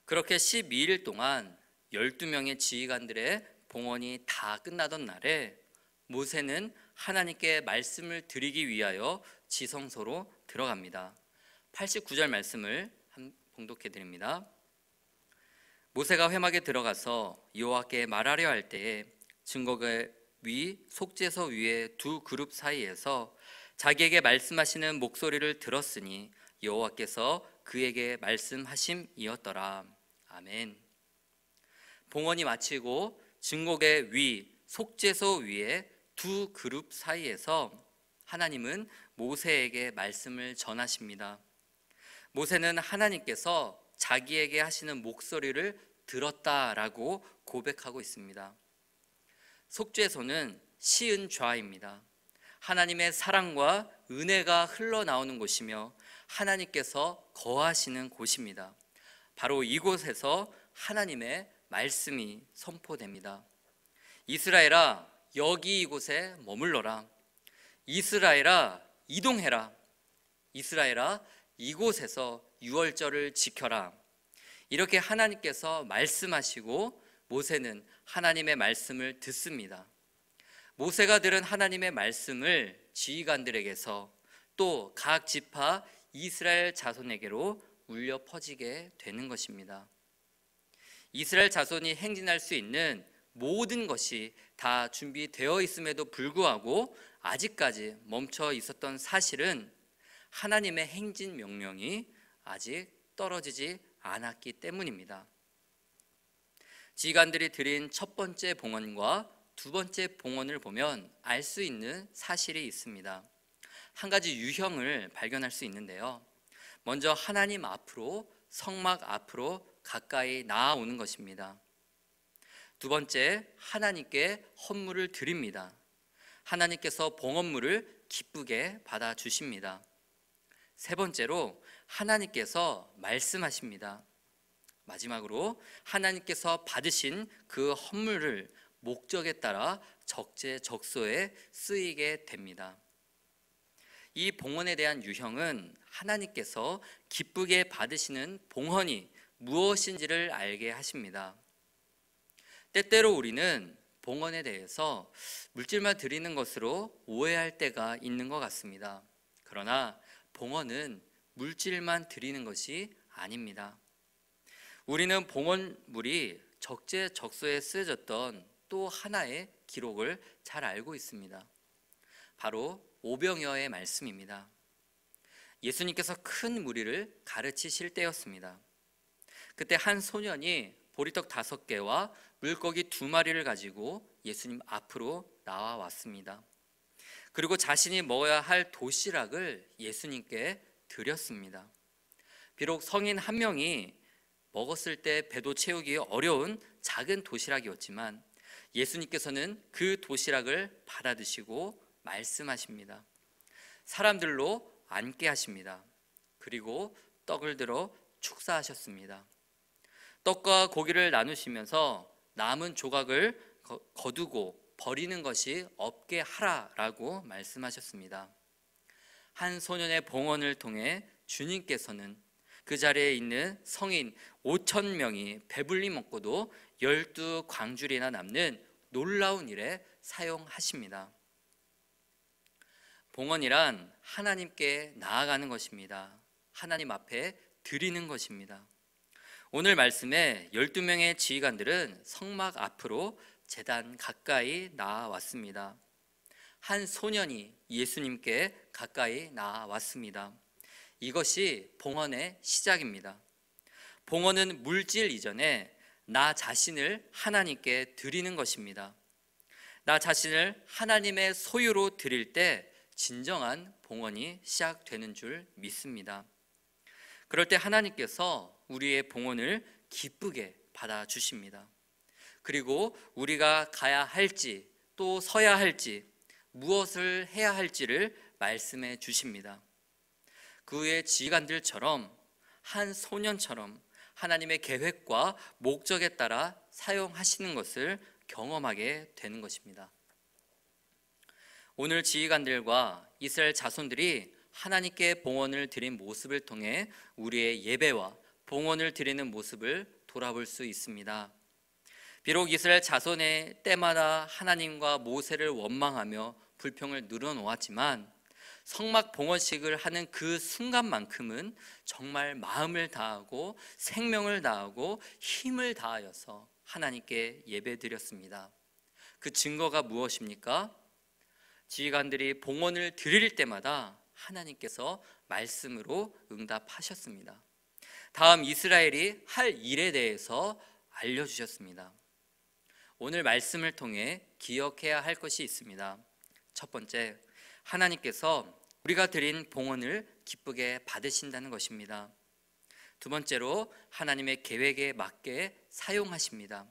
그렇게 12일 동안 12명의 지휘관들의 봉헌이 다 끝나던 날에 모세는 하나님께 말씀을 드리기 위하여 지성소로 들어갑니다. 89절 말씀을 봉독해 드립니다. 모세가 회막에 들어가서 여호와께 말하려 할 때에 증거의 위 속죄소 위에 두 그룹 사이에서 자기에게 말씀하시는 목소리를 들었으니 여호와께서 그에게 말씀하심이었더라. 아멘. 봉헌이 마치고 증거의 위 속죄소 위에 두 그룹 사이에서 하나님은 모세에게 말씀을 전하십니다. 모세는 하나님께서 자기에게 하시는 목소리를 들었다라고 고백하고 있습니다. 속죄소는 시은 좌입니다. 하나님의 사랑과 은혜가 흘러나오는 곳이며 하나님께서 거하시는 곳입니다. 바로 이곳에서 하나님의 말씀이 선포됩니다. 이스라엘아, 여기 이곳에 머물러라. 이스라엘아, 이동해라. 이스라엘아, 이곳에서 유월절을 지켜라. 이렇게 하나님께서 말씀하시고 모세는 하나님의 말씀을 듣습니다. 모세가 들은 하나님의 말씀을 지휘관들에게서 또 각 지파 이스라엘 자손에게로 울려 퍼지게 되는 것입니다. 이스라엘 자손이 행진할 수 있는 모든 것이 다 준비되어 있음에도 불구하고 아직까지 멈춰 있었던 사실은 하나님의 행진 명령이 아직 떨어지지 않았기 때문입니다. 지휘관들이 드린 첫 번째 봉헌과 두 번째 봉헌을 보면 알 수 있는 사실이 있습니다. 한 가지 유형을 발견할 수 있는데요. 먼저 하나님 앞으로, 성막 앞으로 가까이 나아오는 것입니다. 두 번째, 하나님께 헌물을 드립니다. 하나님께서 봉헌물을 기쁘게 받아주십니다. 세 번째로 하나님께서 말씀하십니다. 마지막으로 하나님께서 받으신 그 헌물을 목적에 따라 적재적소에 쓰이게 됩니다. 이 봉헌에 대한 유형은 하나님께서 기쁘게 받으시는 봉헌이 무엇인지를 알게 하십니다. 때때로 우리는 봉헌에 대해서 물질만 드리는 것으로 오해할 때가 있는 것 같습니다. 그러나 봉헌은 물질만 드리는 것이 아닙니다. 우리는 봉헌물이 적재적소에 쓰여졌던 또 하나의 기록을 잘 알고 있습니다. 바로 오병이어의 말씀입니다. 예수님께서 큰 무리를 가르치실 때였습니다. 그때 한 소년이 보리떡 5개와 물고기 2마리를 가지고 예수님 앞으로 나와왔습니다. 그리고 자신이 먹어야 할 도시락을 예수님께 드렸습니다. 비록 성인 한 명이 먹었을 때 배도 채우기 어려운 작은 도시락이었지만 예수님께서는 그 도시락을 받아 드시고 말씀하십니다. 사람들로 앉게 하십니다. 그리고 떡을 들어 축사하셨습니다. 떡과 고기를 나누시면서 남은 조각을 거두고 버리는 것이 없게 하라라고 말씀하셨습니다. 한 소년의 봉헌을 통해 주님께서는 그 자리에 있는 성인 5,000명이 배불리 먹고도 12광줄이나 남는 놀라운 일에 사용하십니다. 봉헌이란 하나님께 나아가는 것입니다. 하나님 앞에 드리는 것입니다. 오늘 말씀에 12명의 지휘관들은 성막 앞으로 제단 가까이 나아왔습니다. 한 소년이 예수님께 가까이 나아왔습니다. 이것이 봉헌의 시작입니다. 봉헌은 물질 이전에 나 자신을 하나님께 드리는 것입니다. 나 자신을 하나님의 소유로 드릴 때 진정한 봉헌이 시작되는 줄 믿습니다. 그럴 때 하나님께서 우리의 봉헌을 기쁘게 받아주십니다. 그리고 우리가 가야 할지 또 서야 할지 무엇을 해야 할지를 말씀해 주십니다. 그 후에 지휘관들처럼 한 소년처럼 하나님의 계획과 목적에 따라 사용하시는 것을 경험하게 되는 것입니다. 오늘 지휘관들과 이스라엘 자손들이 하나님께 봉헌을 드린 모습을 통해 우리의 예배와 봉헌을 드리는 모습을 돌아볼 수 있습니다. 비록 이스라엘 자손의 때마다 하나님과 모세를 원망하며 불평을 늘어놓았지만 성막 봉헌식을 하는 그 순간만큼은 정말 마음을 다하고 생명을 다하고 힘을 다하여서 하나님께 예배드렸습니다. 그 증거가 무엇입니까? 지휘관들이 봉헌을 드릴 때마다 하나님께서 말씀으로 응답하셨습니다. 다음 이스라엘이 할 일에 대해서 알려주셨습니다. 오늘 말씀을 통해 기억해야 할 것이 있습니다. 첫 번째, 하나님께서 우리가 드린 봉헌을 기쁘게 받으신다는 것입니다. 두 번째로, 하나님의 계획에 맞게 사용하십니다.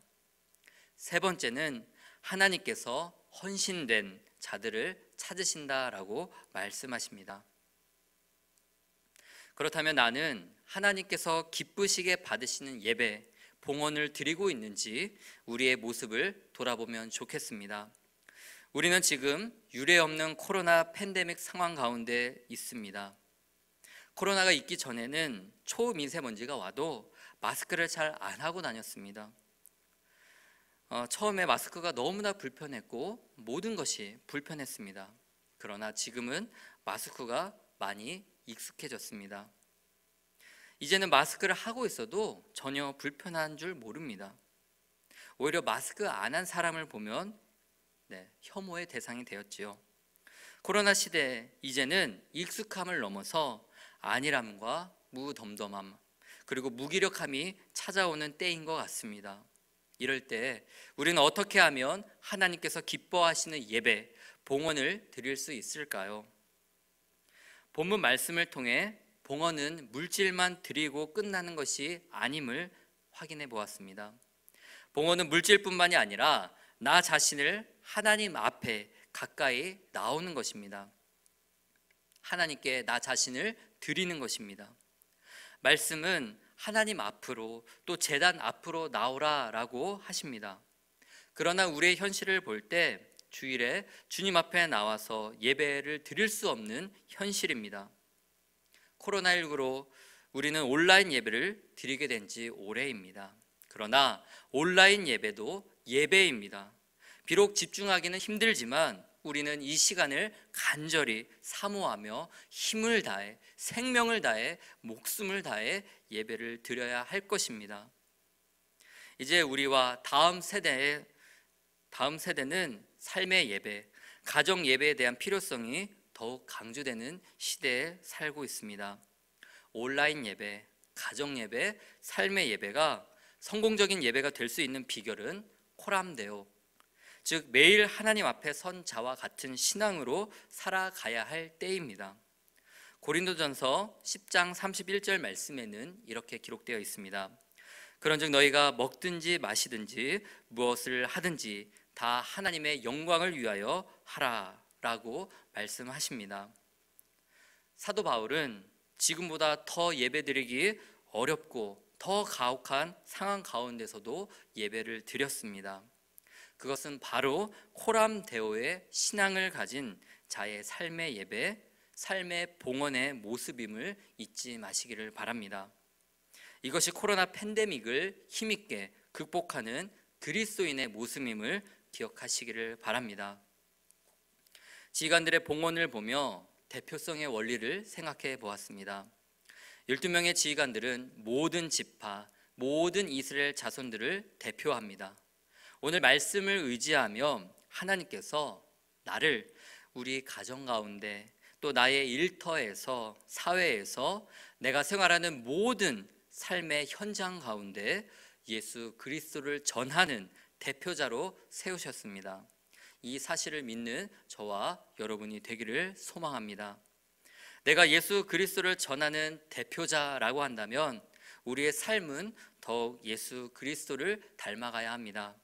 세 번째는 하나님께서 헌신된 자들을 찾으신다라고 말씀하십니다. 그렇다면 나는 하나님께서 기쁘시게 받으시는 예배, 봉헌을 드리고 있는지 우리의 모습을 돌아보면 좋겠습니다. 우리는 지금 유례없는 코로나 팬데믹 상황 가운데 있습니다. 코로나가 있기 전에는 초미세먼지가 와도 마스크를 잘 안 하고 다녔습니다. 처음에 마스크가 너무나 불편했고 모든 것이 불편했습니다. 그러나 지금은 마스크가 많이 익숙해졌습니다. 이제는 마스크를 하고 있어도 전혀 불편한 줄 모릅니다. 오히려 마스크 안 한 사람을 보면 혐오의 대상이 되었지요. 코로나 시대에 이제는 익숙함을 넘어서 안일함과 무덤덤함 그리고 무기력함이 찾아오는 때인 것 같습니다. 이럴 때 우리는 어떻게 하면 하나님께서 기뻐하시는 예배, 봉헌을 드릴 수 있을까요? 본문 말씀을 통해 봉헌은 물질만 드리고 끝나는 것이 아님을 확인해 보았습니다. 봉헌은 물질뿐만이 아니라 나 자신을 하나님 앞에 가까이 나오는 것입니다. 하나님께 나 자신을 드리는 것입니다. 말씀은 하나님 앞으로 또 제단 앞으로 나오라라고 하십니다. 그러나 우리의 현실을 볼 때 주일에 주님 앞에 나와서 예배를 드릴 수 없는 현실입니다. 코로나19로 우리는 온라인 예배를 드리게 된 지 오래입니다. 그러나 온라인 예배도 예배입니다. 비록 집중하기는 힘들지만 우리는 이 시간을 간절히 사모하며 힘을 다해 생명을 다해 목숨을 다해 예배를 드려야 할 것입니다. 이제 우리와 다음 세대는 삶의 예배, 가정 예배에 대한 필요성이 더욱 강조되는 시대에 살고 있습니다. 온라인 예배, 가정 예배, 삶의 예배가 성공적인 예배가 될 수 있는 비결은 코람데오, 즉 매일 하나님 앞에 선 자와 같은 신앙으로 살아가야 할 때입니다. 고린도전서 10장 31절 말씀에는 이렇게 기록되어 있습니다. 그런즉 너희가 먹든지 마시든지 무엇을 하든지 다 하나님의 영광을 위하여 하라라고 말씀하십니다. 사도 바울은 지금보다 더 예배드리기 어렵고 더 가혹한 상황 가운데서도 예배를 드렸습니다. 그것은 바로 코람데오의 신앙을 가진 자의 삶의 예배, 삶의 봉헌의 모습임을 잊지 마시기를 바랍니다. 이것이 코로나 팬데믹을 힘있게 극복하는 그리스도인의 모습임을 기억하시기를 바랍니다. 지휘관들의 봉헌을 보며 대표성의 원리를 생각해 보았습니다. 12명의 지휘관들은 모든 지파, 모든 이스라엘 자손들을 대표합니다. 오늘 말씀을 의지하며 하나님께서 나를 우리 가정 가운데 또 나의 일터에서 사회에서 내가 생활하는 모든 삶의 현장 가운데 예수 그리스도를 전하는 대표자로 세우셨습니다. 이 사실을 믿는 저와 여러분이 되기를 소망합니다. 내가 예수 그리스도를 전하는 대표자라고 한다면 우리의 삶은 더욱 예수 그리스도를 닮아가야 합니다.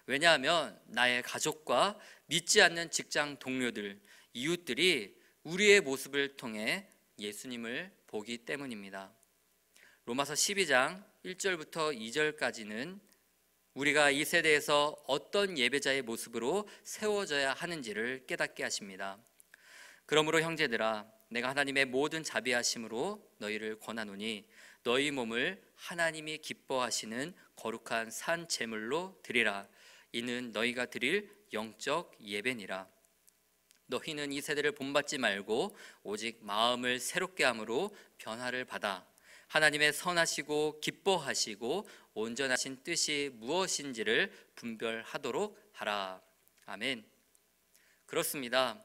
왜냐하면 나의 가족과 믿지 않는 직장 동료들, 이웃들이 우리의 모습을 통해 예수님을 보기 때문입니다. 로마서 12장 1절부터 2절까지는 우리가 이 세대에서 어떤 예배자의 모습으로 세워져야 하는지를 깨닫게 하십니다. 그러므로 형제들아, 내가 하나님의 모든 자비하심으로 너희를 권하노니 너희 몸을 하나님이 기뻐하시는 거룩한 산 제물로 드리라. 이는 너희가 드릴 영적 예배니라. 너희는 이 세대를 본받지 말고 오직 마음을 새롭게 함으로 변화를 받아 하나님의 선하시고 기뻐하시고 온전하신 뜻이 무엇인지를 분별하도록 하라. 아멘. 그렇습니다.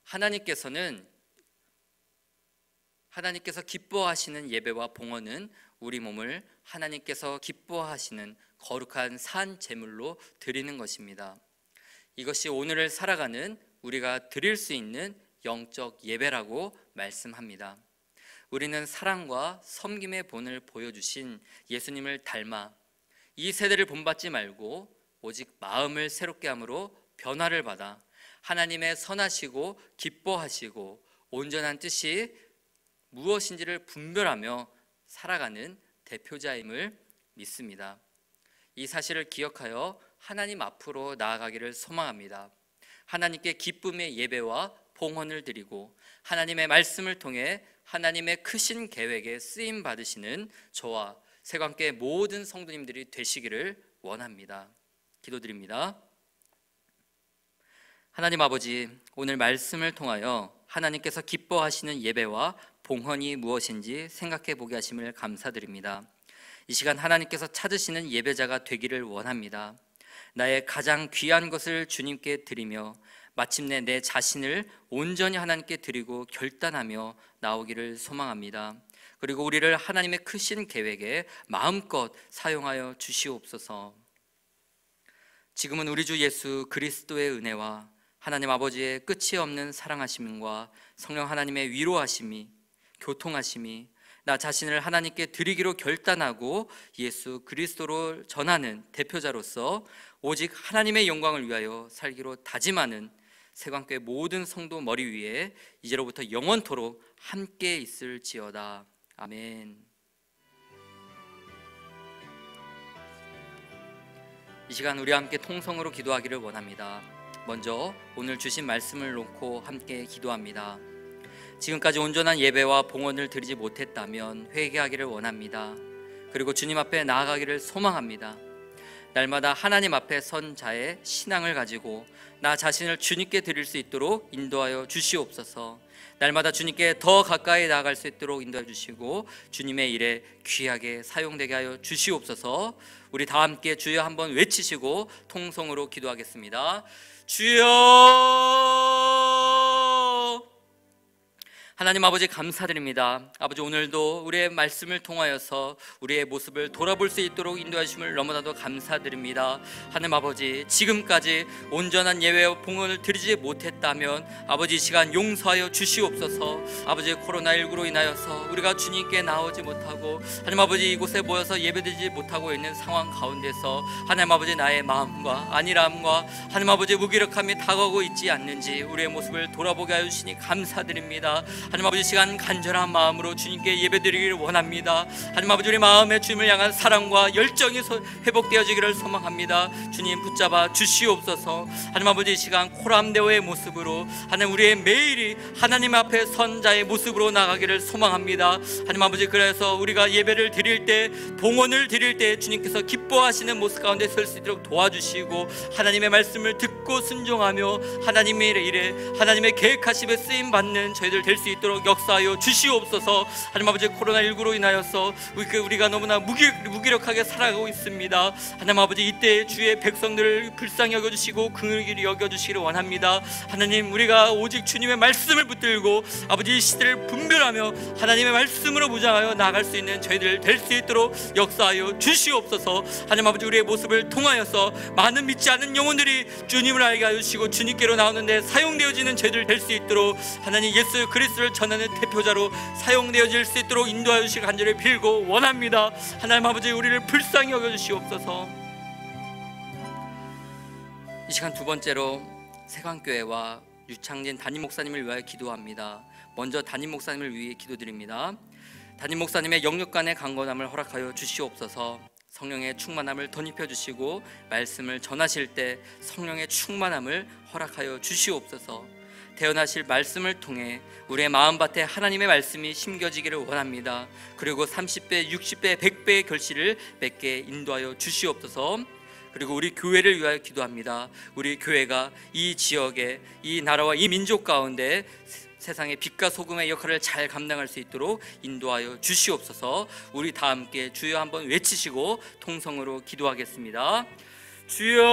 하나님께서 기뻐하시는 예배와 봉헌은 우리 몸을 하나님께서 기뻐하시는 거룩한 산 제물로 드리는 것입니다. 이것이 오늘을 살아가는 우리가 드릴 수 있는 영적 예배라고 말씀합니다. 우리는 사랑과 섬김의 본을 보여주신 예수님을 닮아 이 세대를 본받지 말고 오직 마음을 새롭게 함으로 변화를 받아 하나님의 선하시고 기뻐하시고 온전한 뜻이 무엇인지를 분별하며 살아가는 대표자임을 믿습니다. 이 사실을 기억하여 하나님 앞으로 나아가기를 소망합니다. 하나님께 기쁨의 예배와 봉헌을 드리고 하나님의 말씀을 통해 하나님의 크신 계획에 쓰임 받으시는 저와 새광교회 모든 성도님들이 되시기를 원합니다. 기도드립니다. 하나님 아버지, 오늘 말씀을 통하여 하나님께서 기뻐하시는 예배와 봉헌이 무엇인지 생각해 보게 하심을 감사드립니다. 이 시간 하나님께서 찾으시는 예배자가 되기를 원합니다. 나의 가장 귀한 것을 주님께 드리며 마침내 내 자신을 온전히 하나님께 드리고 결단하며 나오기를 소망합니다. 그리고 우리를 하나님의 크신 계획에 마음껏 사용하여 주시옵소서. 지금은 우리 주 예수 그리스도의 은혜와 하나님 아버지의 끝이 없는 사랑하심과 성령 하나님의 위로하심이 교통하심이 나 자신을 하나님께 드리기로 결단하고 예수 그리스도로 전하는 대표자로서 오직 하나님의 영광을 위하여 살기로 다짐하는 새광교회 모든 성도 머리 위에 이제로부터 영원토록 함께 있을지어다. 아멘. 이 시간 우리와 함께 통성으로 기도하기를 원합니다. 먼저 오늘 주신 말씀을 놓고 함께 기도합니다. 지금까지 온전한 예배와 봉헌을 드리지 못했다면 회개하기를 원합니다. 그리고 주님 앞에 나아가기를 소망합니다. 날마다 하나님 앞에 선 자의 신앙을 가지고 나 자신을 주님께 드릴 수 있도록 인도하여 주시옵소서. 날마다 주님께 더 가까이 나아갈 수 있도록 인도해 주시고 주님의 일에 귀하게 사용되게 하여 주시옵소서. 우리 다 함께 주여 한번 외치시고 통성으로 기도하겠습니다. 주여! 하나님 아버지 감사드립니다. 아버지, 오늘도 우리의 말씀을 통하여서 우리의 모습을 돌아볼 수 있도록 인도해 주심을 너무나도 감사드립니다. 하나님 아버지, 지금까지 온전한 예배와 봉헌을 드리지 못했다면 아버지 이 시간 용서하여 주시옵소서. 아버지, 코로나19로 인하여서 우리가 주님께 나오지 못하고 하나님 아버지 이곳에 모여서 예배드리지 못하고 있는 상황 가운데서 하나님 아버지 나의 마음과 안일함과 하나님 아버지 무기력함이 다가오고 있지 않는지 우리의 모습을 돌아보게 하여 주시니 감사드립니다. 하나님 아버지 시간 간절한 마음으로 주님께 예배드리기를 원합니다. 하나님 아버지 우리 마음에 주님을 향한 사랑과 열정이 회복되어지기를 소망합니다. 주님 붙잡아 주시옵소서. 하나님 아버지 이 시간 코람데오의 모습으로 하나님 우리의 매일이 하나님 앞에 선 자의 모습으로 나가기를 소망합니다. 하나님 아버지, 그래서 우리가 예배를 드릴 때 봉헌을 드릴 때 주님께서 기뻐하시는 모습 가운데 설 수 있도록 도와주시고 하나님의 말씀을 듣고 순종하며 하나님의 일에 하나님의 계획하심에 쓰임받는 저희들 될 수 있도록 역사하여 주시옵소서. 하나님 아버지, 코로나19로 인하여서 우리가 너무나 무기력하게 살아가고 있습니다. 하나님 아버지, 이때 주의 백성들을 불쌍히 여겨주시고 긍휼히 여겨주시기를 원합니다. 하나님, 우리가 오직 주님의 말씀을 붙들고 아버지 이 시대를 분별하며 하나님의 말씀으로 무장하여 나아갈 수 있는 저희들 될 수 있도록 역사하여 주시옵소서. 하나님 아버지, 우리의 모습을 통하여서 많은 믿지 않는 영혼들이 주님을 알게 하여 주시고 주님께로 나오는데 사용되어지는 저희들 될 수 있도록 하나님 예수 그리스도를 전하는 대표자로 사용되어질 수 있도록 인도하여 주시기 간절히 빌고 원합니다. 하나님 아버지, 우리를 불쌍히 여겨주시옵소서. 이 시간 두 번째로 새광교회와 유창진 담임 목사님을 위하여 기도합니다. 먼저 담임 목사님을 위해 기도드립니다. 담임 목사님의 영육간의 강건함을 허락하여 주시옵소서. 성령의 충만함을 덧입혀 주시고 말씀을 전하실 때 성령의 충만함을 허락하여 주시옵소서. 태어나실 말씀을 통해 우리의 마음밭에 하나님의 말씀이 심겨지기를 원합니다. 그리고 30배, 60배, 100배의 결실을 맺게 인도하여 주시옵소서. 그리고 우리 교회를 위하여 기도합니다. 우리 교회가 이 지역에, 이 나라와 이 민족 가운데 세상의 빛과 소금의 역할을 잘 감당할 수 있도록 인도하여 주시옵소서. 우리 다 함께 주여 한번 외치시고 통성으로 기도하겠습니다. 주여,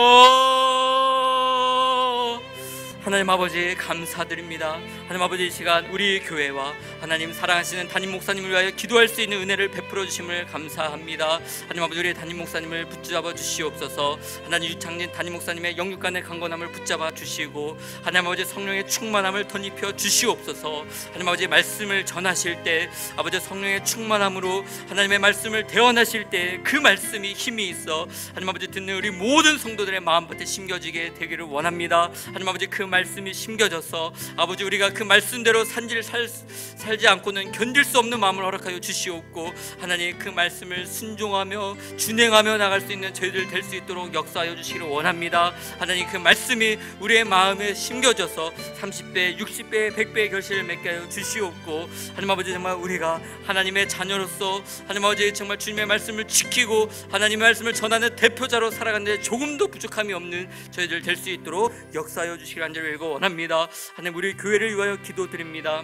하나님 아버지 감사드립니다. 하나님 아버지, 이 시간 우리 교회와 하나님 사랑하시는 담임 목사님을 위하여 기도할 수 있는 은혜를 베풀어 주심을 감사합니다. 하나님 아버지, 우리 담임 목사님을 붙잡아 주시옵소서. 하나님 유창진 담임 목사님의 영육간의 강건함을 붙잡아 주시고 하나님 아버지 성령의 충만함을 덧입혀 주시옵소서. 하나님 아버지 말씀을 전하실 때 아버지 성령의 충만함으로 하나님의 말씀을 대언하실 때 그 말씀이 힘이 있어 하나님 아버지 듣는 우리 모든 성도들의 마음밭에 심겨지게 되기를 원합니다. 하나님 아버지 그 말씀이 심겨져서 아버지 우리가 그 말씀대로 살지 않고는 견딜 수 없는 마음을 허락하여 주시옵고 하나님 그 말씀을 순종하며 준행하며 나갈 수 있는 저희들 될 수 있도록 역사하여 주시기를 원합니다. 하나님 그 말씀이 우리의 마음에 심겨져서 30배, 60배, 100배의 결실을 맺게 하여 주시옵고 하나님 아버지 정말 우리가 하나님의 자녀로서 하나님 아버지 정말 주님의 말씀을 지키고 하나님의 말씀을 전하는 대표자로 살아가는데 조금도 부족함이 없는 저희들 될 수 있도록 역사하여 주시기를 간절히 원합니다. 하나님 우리 교회를 위하여 기도드립니다.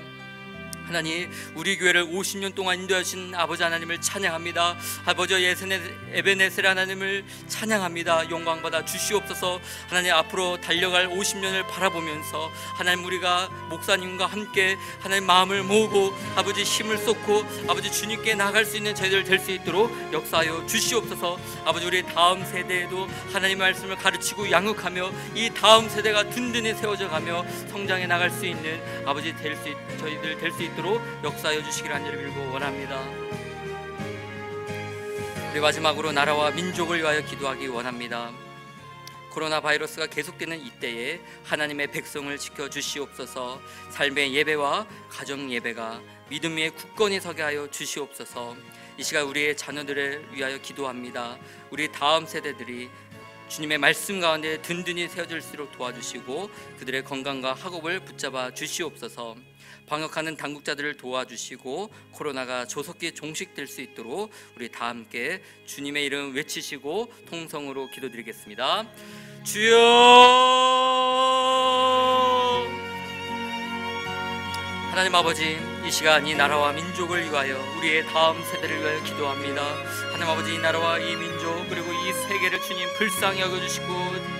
하나님 우리 교회를 50년 동안 인도하신 아버지 하나님을 찬양합니다. 아버지 에베네셀 하나님을 찬양합니다. 영광받아 주시옵소서. 하나님 앞으로 달려갈 50년을 바라보면서 하나님 우리가 목사님과 함께 하나님 마음을 모으고 아버지 힘을 쏟고 아버지 주님께 나아갈 수 있는 저희들 될 수 있도록 역사하여 주시옵소서. 아버지 우리 다음 세대에도 하나님의 말씀을 가르치고 양육하며 이 다음 세대가 든든히 세워져 가며 성장해 나갈 수 있는 아버지 저희들 될 수 있도록 역사하여 주시기를 간절히 빌고 원합니다. 우리 마지막으로 나라와 민족을 위하여 기도하기 원합니다. 코로나 바이러스가 계속되는 이때에 하나님의 백성을 지켜주시옵소서. 삶의 예배와 가정 예배가 믿음 위에 굳건히 서게 하여 주시옵소서. 이 시간 우리의 자녀들을 위하여 기도합니다. 우리 다음 세대들이 주님의 말씀 가운데 든든히 세워질수록 도와주시고 그들의 건강과 학업을 붙잡아 주시옵소서. 방역하는 당국자들을 도와주시고 코로나가 조속히 종식될 수 있도록 우리 다 함께 주님의 이름 외치시고 통성으로 기도드리겠습니다. 주여, 하나님 아버지 이 시간 이 나라와 민족을 위하여 우리의 다음 세대를 위하여 기도합니다. 하나님 아버지 이 나라와 이 민족 그리고 이 세계를 주님 불쌍히 여겨주시고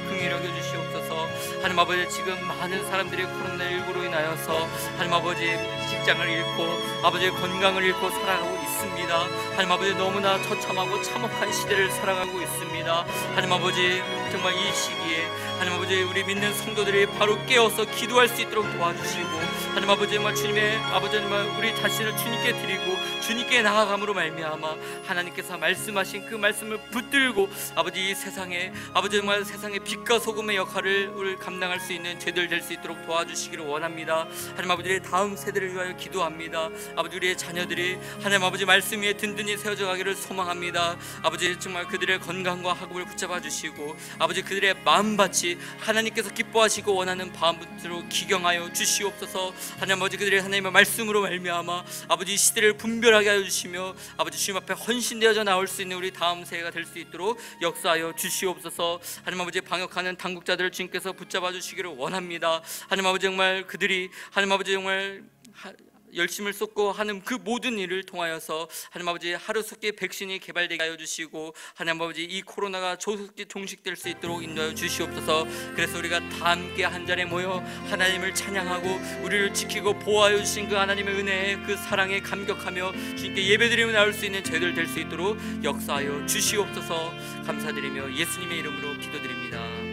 긍휼히 여겨주시옵소서. 하나님 아버지 지금 많은 사람들이 코로나19로 인하여서 하나님 아버지 직장을 잃고 아버지의 건강을 잃고 살아가고 있습니다. 하나님 아버지 너무나 처참하고 참혹한 시대를 살아가고 있습니다. 하나님 아버지 정말 이 시기에 하나님 아버지 우리 믿는 성도들이 바로 깨어서 기도할 수 있도록 도와주시고 하나님 아버지 정말 주님의 아버지 정말 우리 자신을 주님께 드리고 주님께 나아감으로 말미암아 하나님께서 말씀하신 그 말씀을 붙들고 아버지 이 세상에 아버지 정말 세상의 빛과 소금의 역할을 우리 감당할 수 있는 저희들 될 수 있도록 도와주시기를 원합니다. 하나님 아버지의 다음 세대를 위하여 기도합니다. 아버지 우리의 자녀들이 하나님 아버지 말씀 위에 든든히 세워져 가기를 소망합니다. 아버지 정말 그들의 건강과 학업을 붙잡아 주시고 아버지 그들의 마음밭이 하나님께서 기뻐하시고 원하는 마음밭으로 기경하여 주시옵소서. 하나님 아버지 그들의 하나님의 말씀으로 말미암아 아버지 이 시대를 분별하게 하여 주시며 아버지 주님 앞에 헌신되어져 나올 수 있는 우리 다음 세대가 될 수 있도록 역사하여 주시옵소서. 하나님 아버지 방역하는 당국자들을 주님께서 붙잡아 주시기를 원합니다. 하나님 아버지 정말 그들이 하나님 아버지 정말 열심을 쏟고 하는 그 모든 일을 통하여서 하나님 아버지 하루속히 백신이 개발되게 하여 주시고 하나님 아버지 이 코로나가 조속히 종식될 수 있도록 인도하여 주시옵소서. 그래서 우리가 다 함께 한 자리에 모여 하나님을 찬양하고 우리를 지키고 보호하여 주신 그 하나님의 은혜에 그 사랑에 감격하며 주님께 예배드리며 나올 수 있는 저희들 될 수 있도록 역사하여 주시옵소서. 감사드리며 예수님의 이름으로 기도드립니다.